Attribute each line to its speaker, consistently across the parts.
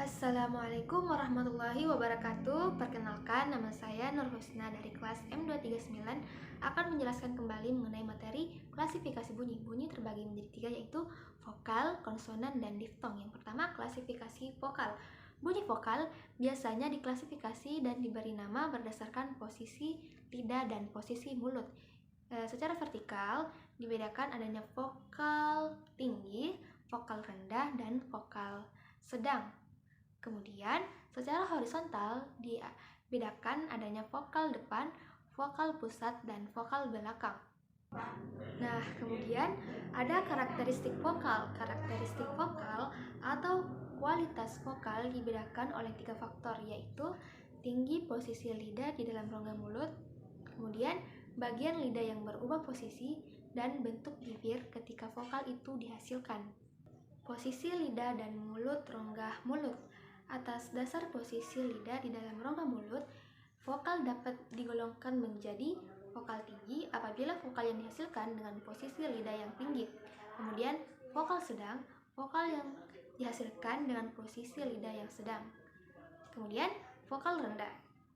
Speaker 1: Assalamualaikum warahmatullahi wabarakatuh. Perkenalkan, nama saya Nur Husna dari kelas M239 akan menjelaskan kembali mengenai materi klasifikasi bunyi. Bunyi terbagi menjadi tiga, yaitu vokal, konsonan, dan diftong. Yang pertama, klasifikasi vokal. Bunyi vokal biasanya diklasifikasi dan diberi nama berdasarkan posisi lidah dan posisi mulut. Secara vertikal dibedakan adanya vokal tinggi, vokal rendah, dan vokal sedang. Kemudian, secara horizontal dibedakan adanya vokal depan, vokal pusat, dan vokal belakang. Nah, kemudian ada karakteristik vokal. Karakteristik vokal atau kualitas vokal dibedakan oleh tiga faktor, yaitu tinggi posisi lidah di dalam rongga mulut, kemudian bagian lidah yang berubah posisi, dan bentuk bibir ketika vokal itu dihasilkan. Posisi lidah dan mulut rongga mulut. Atas dasar posisi lidah di dalam rongga mulut, vokal dapat digolongkan menjadi vokal tinggi apabila vokal yang dihasilkan dengan posisi lidah yang tinggi. Kemudian, vokal sedang, vokal yang dihasilkan dengan posisi lidah yang sedang. Kemudian, vokal rendah,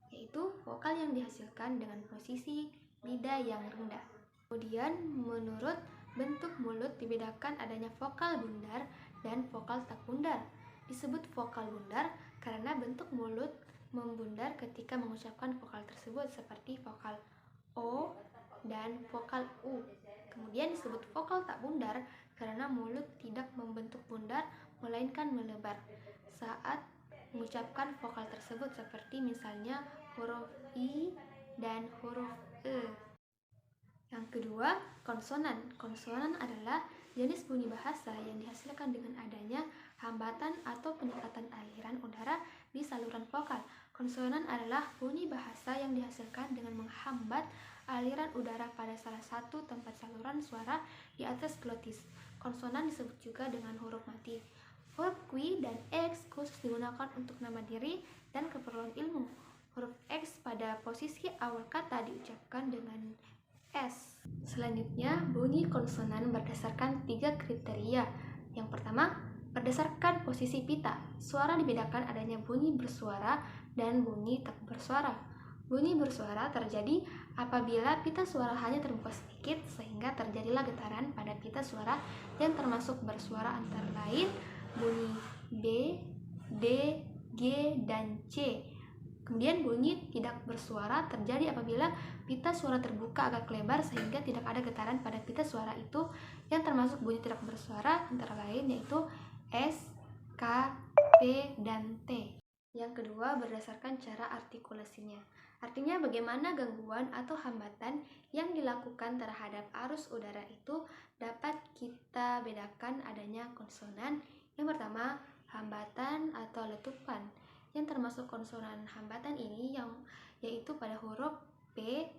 Speaker 1: yaitu vokal yang dihasilkan dengan posisi lidah yang rendah. Kemudian, menurut bentuk mulut dibedakan adanya vokal bundar dan vokal tak bundar. Disebut vokal bundar karena bentuk mulut membundar ketika mengucapkan vokal tersebut, seperti vokal O dan vokal U. Kemudian disebut vokal tak bundar karena mulut tidak membentuk bundar melainkan melebar saat mengucapkan vokal tersebut, seperti misalnya huruf I dan huruf E. Yang kedua, konsonan. Konsonan adalah jenis bunyi bahasa yang dihasilkan dengan adanya hambatan atau penyekatan aliran udara di saluran vokal. Konsonan adalah bunyi bahasa yang dihasilkan dengan menghambat aliran udara pada salah satu tempat saluran suara di atas glotis. Konsonan disebut juga dengan huruf mati. Huruf Q dan X khusus digunakan untuk nama diri dan keperluan ilmu. Huruf X pada posisi awal kata diucapkan dengan S. Selanjutnya, bunyi konsonan berdasarkan tiga kriteria. Yang pertama, berdasarkan posisi pita. Suara dibedakan adanya bunyi bersuara dan bunyi tak bersuara. Bunyi bersuara terjadi apabila pita suara hanya terbuka sedikit sehingga terjadilah getaran pada pita suara yang termasuk bersuara, antara lain bunyi B, D, G, dan C. Kemudian bunyi tidak bersuara terjadi apabila pita suara terbuka agak lebar sehingga tidak ada getaran pada pita suara itu, yang termasuk bunyi tidak bersuara antara lain yaitu S, K, P, dan T. Yang kedua, berdasarkan cara artikulasinya. Artinya bagaimana gangguan atau hambatan yang dilakukan terhadap arus udara itu dapat kita bedakan adanya konsonan. Yang pertama, hambatan atau letupan, yang termasuk konsonan hambatan ini yaitu pada huruf P,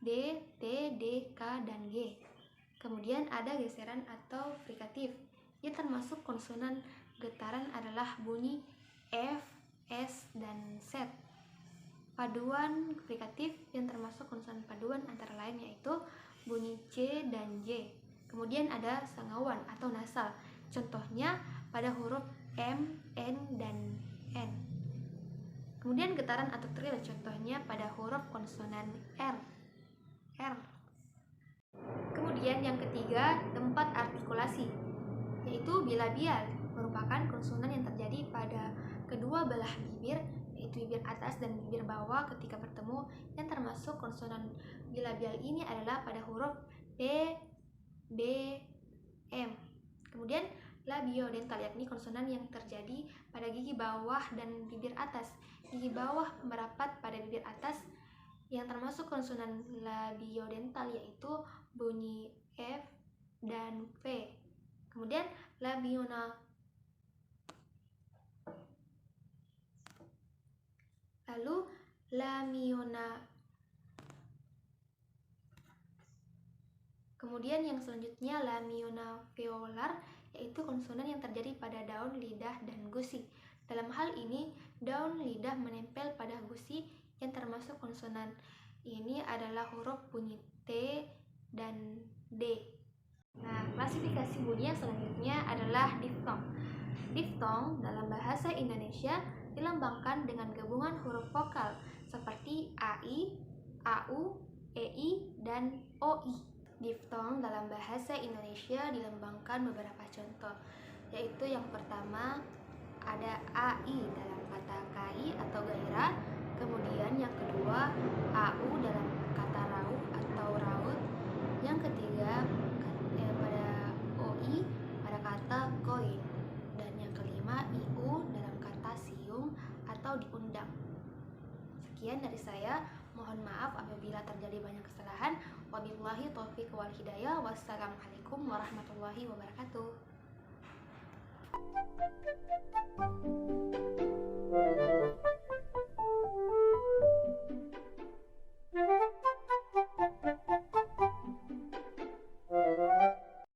Speaker 1: D, T, D, K, dan G. Kemudian ada geseran atau frikatif, yang termasuk konsonan getaran adalah bunyi F, S, dan Z. Paduan frikatif yang termasuk konsonan paduan antara lain yaitu bunyi C dan J. Kemudian ada sangauan atau nasal, contohnya pada huruf M, N, dan N. Kemudian getaran atau trill, contohnya pada huruf konsonan R. Kemudian yang ketiga, tempat artikulasi, yaitu bilabial, merupakan konsonan yang terjadi pada kedua belah bibir, yaitu bibir atas dan bibir bawah ketika bertemu, yang termasuk konsonan bilabial ini adalah pada huruf P, B, M. Kemudian labiodental, yakni konsonan yang terjadi pada gigi bawah dan bibir atas. Gigi bawah merapat pada bibir atas, yang termasuk konsonan labiodental yaitu bunyi F dan V. Kemudian Kemudian yang selanjutnya lamionaveolar, yaitu konsonan yang terjadi pada daun, lidah, dan gusi. Dalam hal ini, daun lidah menempel pada gusi, yang termasuk konsonan ini adalah huruf bunyi T dan D. Nah, klasifikasi bunyi yang selanjutnya adalah diftong. Diftong dalam bahasa Indonesia dilambangkan dengan gabungan huruf vokal seperti AI, AU, EI, dan OI. Diftong dalam bahasa Indonesia dilambangkan beberapa contoh, yaitu yang pertama ada AI dalam kata KAI atau gairah, kemudian yang kedua AU dalam kata raut atau raut, yang ketiga pada OI pada kata koin, dan yang kelima IU dalam kata siung atau diundang. Sekian dari saya, mohon maaf apabila terjadi banyak kesalahan. Wabillahi taufiq wal hidayah. Wassalamualaikum warahmatullahi wabarakatuh.